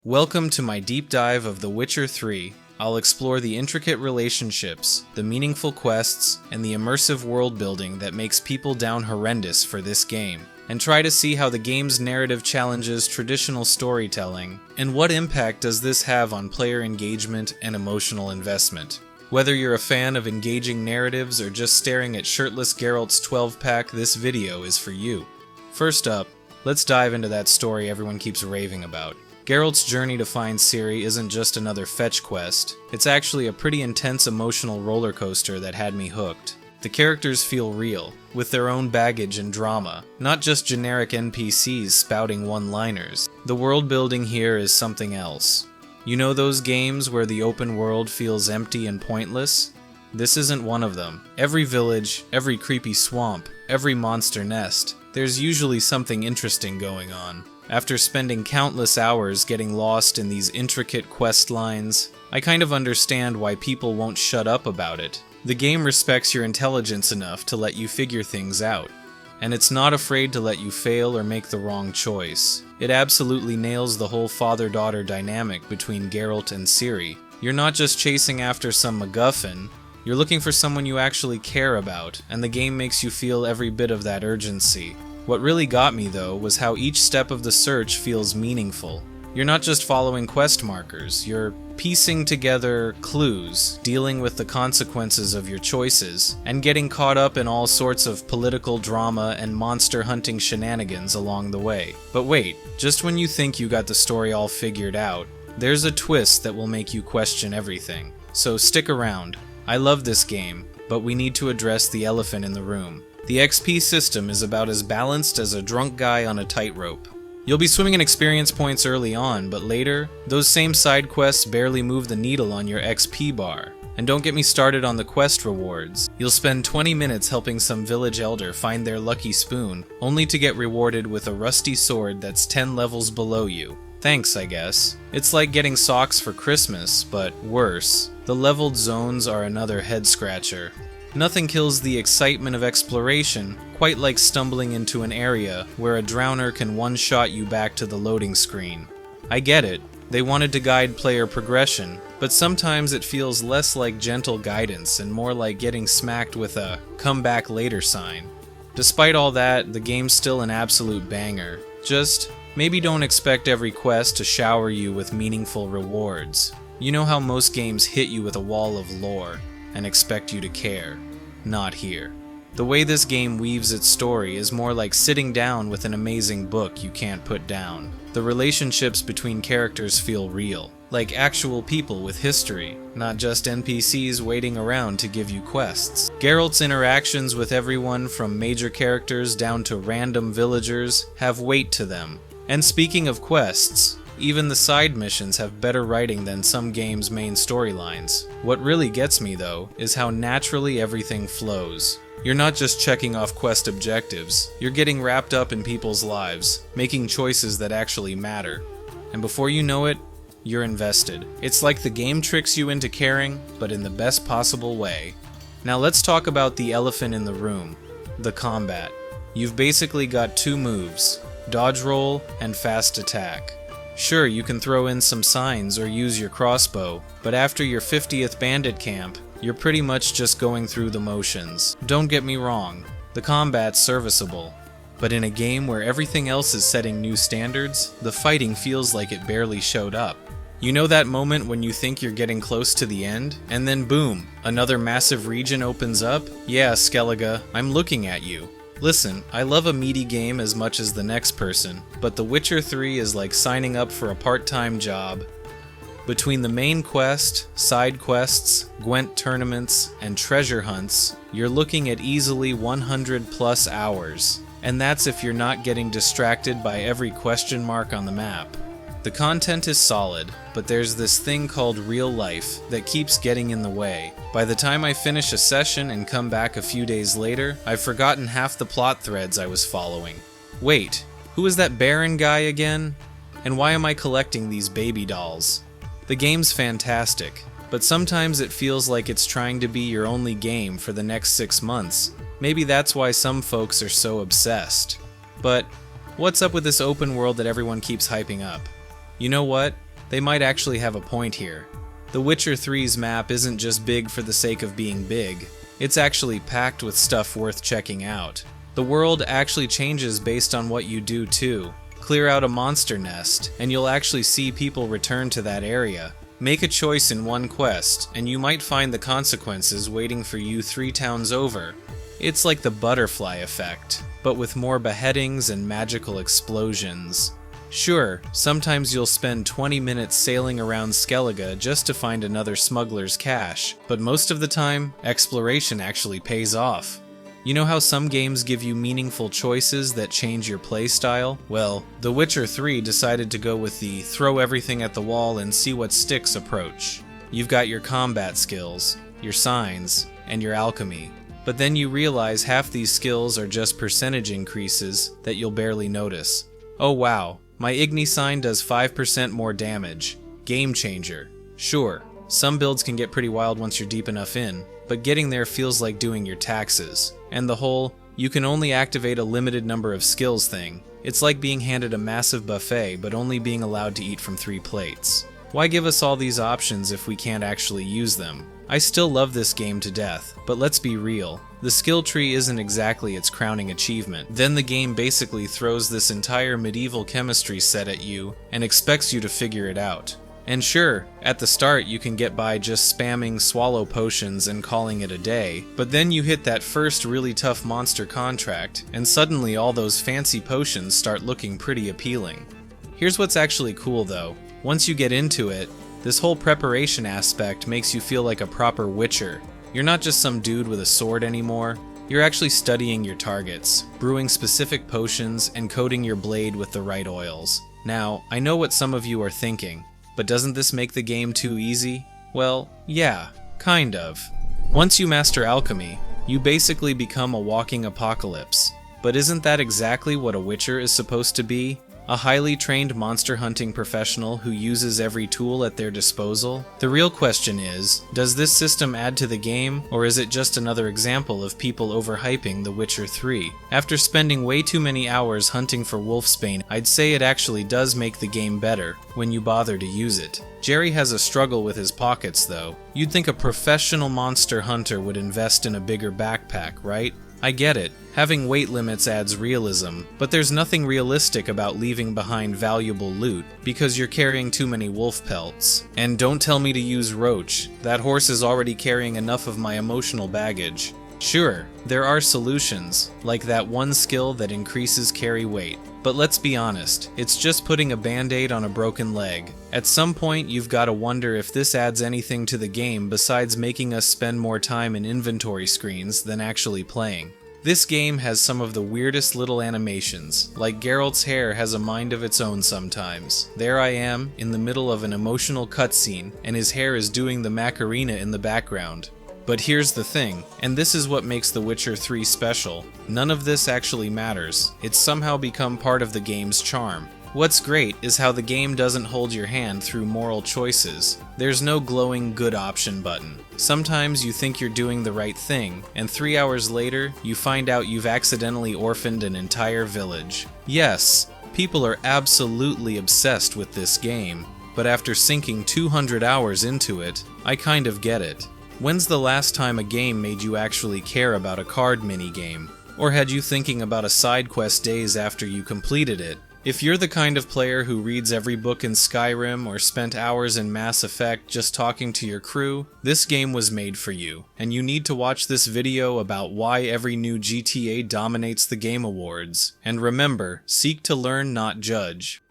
Welcome to my deep dive of The Witcher 3. I'll explore the intricate relationships, the meaningful quests, and the immersive world building that makes people down horrendous for this game, and try to see how the game's narrative challenges traditional storytelling, and what impact does this have on player engagement and emotional investment. Whether you're a fan of engaging narratives or just staring at shirtless Geralt's 12-pack, this video is for you. First up, let's dive into that story everyone keeps raving about. Geralt's journey to find Ciri isn't just another fetch quest, it's actually a pretty intense emotional roller coaster that had me hooked. The characters feel real, with their own baggage and drama, not just generic NPCs spouting one-liners. The world building here is something else. You know those games where the open world feels empty and pointless? This isn't one of them. Every village, every creepy swamp, every monster nest, there's usually something interesting going on. After spending countless hours getting lost in these intricate quest lines, I kind of understand why people won't shut up about it. The game respects your intelligence enough to let you figure things out, and it's not afraid to let you fail or make the wrong choice. It absolutely nails the whole father-daughter dynamic between Geralt and Ciri. You're not just chasing after some MacGuffin, you're looking for someone you actually care about, and the game makes you feel every bit of that urgency. What really got me, though, was how each step of the search feels meaningful. You're not just following quest markers, you're piecing together clues, dealing with the consequences of your choices, and getting caught up in all sorts of political drama and monster hunting shenanigans along the way. But wait, just when you think you got the story all figured out, there's a twist that will make you question everything. So stick around. I love this game, but we need to address the elephant in the room. The XP system is about as balanced as a drunk guy on a tightrope. You'll be swimming in experience points early on, but later, those same side quests barely move the needle on your XP bar. And don't get me started on the quest rewards. You'll spend 20 minutes helping some village elder find their lucky spoon, only to get rewarded with a rusty sword that's 10 levels below you. Thanks, I guess. It's like getting socks for Christmas, but worse. The leveled zones are another head-scratcher. Nothing kills the excitement of exploration quite like stumbling into an area where a drowner can one-shot you back to the loading screen. I get it, they wanted to guide player progression, but sometimes it feels less like gentle guidance and more like getting smacked with a "come back later" sign. Despite all that, the game's still an absolute banger. Just maybe don't expect every quest to shower you with meaningful rewards. You know how most games hit you with a wall of lore and expect you to care. Not here. The way this game weaves its story is more like sitting down with an amazing book you can't put down. The relationships between characters feel real, like actual people with history, not just NPCs waiting around to give you quests. Geralt's interactions with everyone from major characters down to random villagers have weight to them. And speaking of quests, even the side missions have better writing than some games' main storylines. What really gets me, though, is how naturally everything flows. You're not just checking off quest objectives, you're getting wrapped up in people's lives, making choices that actually matter. And before you know it, you're invested. It's like the game tricks you into caring, but in the best possible way. Now let's talk about the elephant in the room, the combat. You've basically got two moves, dodge roll and fast attack. Sure, you can throw in some signs or use your crossbow, but after your 50th bandit camp, you're pretty much just going through the motions. Don't get me wrong, the combat's serviceable, but in a game where everything else is setting new standards, the fighting feels like it barely showed up. You know that moment when you think you're getting close to the end, and then boom, another massive region opens up? Yeah, Skellige, I'm looking at you. Listen, I love a meaty game as much as the next person, but The Witcher 3 is like signing up for a part-time job. Between the main quest, side quests, Gwent tournaments, and treasure hunts, you're looking at easily 100 plus hours. And that's if you're not getting distracted by every question mark on the map. The content is solid, but there's this thing called real life that keeps getting in the way. By the time I finish a session and come back a few days later, I've forgotten half the plot threads I was following. Wait, who is that Baron guy again? And why am I collecting these baby dolls? The game's fantastic, but sometimes it feels like it's trying to be your only game for the next 6 months. Maybe that's why some folks are so obsessed. But what's up with this open world that everyone keeps hyping up? You know what? they might actually have a point here. The Witcher 3's map isn't just big for the sake of being big. It's actually packed with stuff worth checking out. The world actually changes based on what you do too. Clear out a monster nest, and you'll actually see people return to that area. Make a choice in one quest, and you might find the consequences waiting for you 3 towns over. It's like the butterfly effect, but with more beheadings and magical explosions. Sure, sometimes you'll spend 20 minutes sailing around Skellige just to find another smuggler's cache, but most of the time, exploration actually pays off. You know how some games give you meaningful choices that change your playstyle? Well, The Witcher 3 decided to go with the throw everything at the wall and see what sticks approach. You've got your combat skills, your signs, and your alchemy. But then you realize half these skills are just percentage increases that you'll barely notice. Oh wow, my Igni sign does 5% more damage. Game changer. Sure, some builds can get pretty wild once you're deep enough in, but getting there feels like doing your taxes. And the whole, you can only activate a limited number of skills thing. It's like being handed a massive buffet but only being allowed to eat from 3 plates. Why give us all these options if we can't actually use them? I still love this game to death, but let's be real. The skill tree isn't exactly its crowning achievement. Then the game basically throws this entire medieval chemistry set at you and expects you to figure it out. And sure, at the start you can get by just spamming swallow potions and calling it a day, but then you hit that first really tough monster contract, and suddenly all those fancy potions start looking pretty appealing. Here's what's actually cool though. Once you get into it, this whole preparation aspect makes you feel like a proper witcher. You're not just some dude with a sword anymore. You're actually studying your targets, brewing specific potions, and coating your blade with the right oils. Now, I know what some of you are thinking. But doesn't this make the game too easy? Well, yeah, kind of. Once you master alchemy, you basically become a walking apocalypse. But isn't that exactly what a witcher is supposed to be? A highly trained monster hunting professional who uses every tool at their disposal? The real question is, does this system add to the game, or is it just another example of people overhyping The Witcher 3? After spending way too many hours hunting for wolfsbane, I'd say it actually does make the game better, when you bother to use it. Jerry has a struggle with his pockets though. You'd think a professional monster hunter would invest in a bigger backpack, right? I get it, having weight limits adds realism, but there's nothing realistic about leaving behind valuable loot because you're carrying too many wolf pelts. And don't tell me to use Roach, that horse is already carrying enough of my emotional baggage. Sure, there are solutions, like that one skill that increases carry weight. But let's be honest, it's just putting a band-aid on a broken leg. At some point, you've got to wonder if this adds anything to the game besides making us spend more time in inventory screens than actually playing. This game has some of the weirdest little animations, like Geralt's hair has a mind of its own sometimes. There I am, in the middle of an emotional cutscene, and his hair is doing the Macarena in the background. But here's the thing, and this is what makes The Witcher 3 special. None of this actually matters. It's somehow become part of the game's charm. What's great is how the game doesn't hold your hand through moral choices. There's no glowing good option button. Sometimes you think you're doing the right thing, and 3 hours later, you find out you've accidentally orphaned an entire village. Yes, people are absolutely obsessed with this game, but after sinking 200 hours into it, I kind of get it. When's the last time a game made you actually care about a card minigame? Or had you thinking about a side quest days after you completed it? If you're the kind of player who reads every book in Skyrim or spent hours in Mass Effect just talking to your crew, this game was made for you, and you need to watch this video about why every new GTA dominates the Game Awards. And remember, seek to learn, not judge.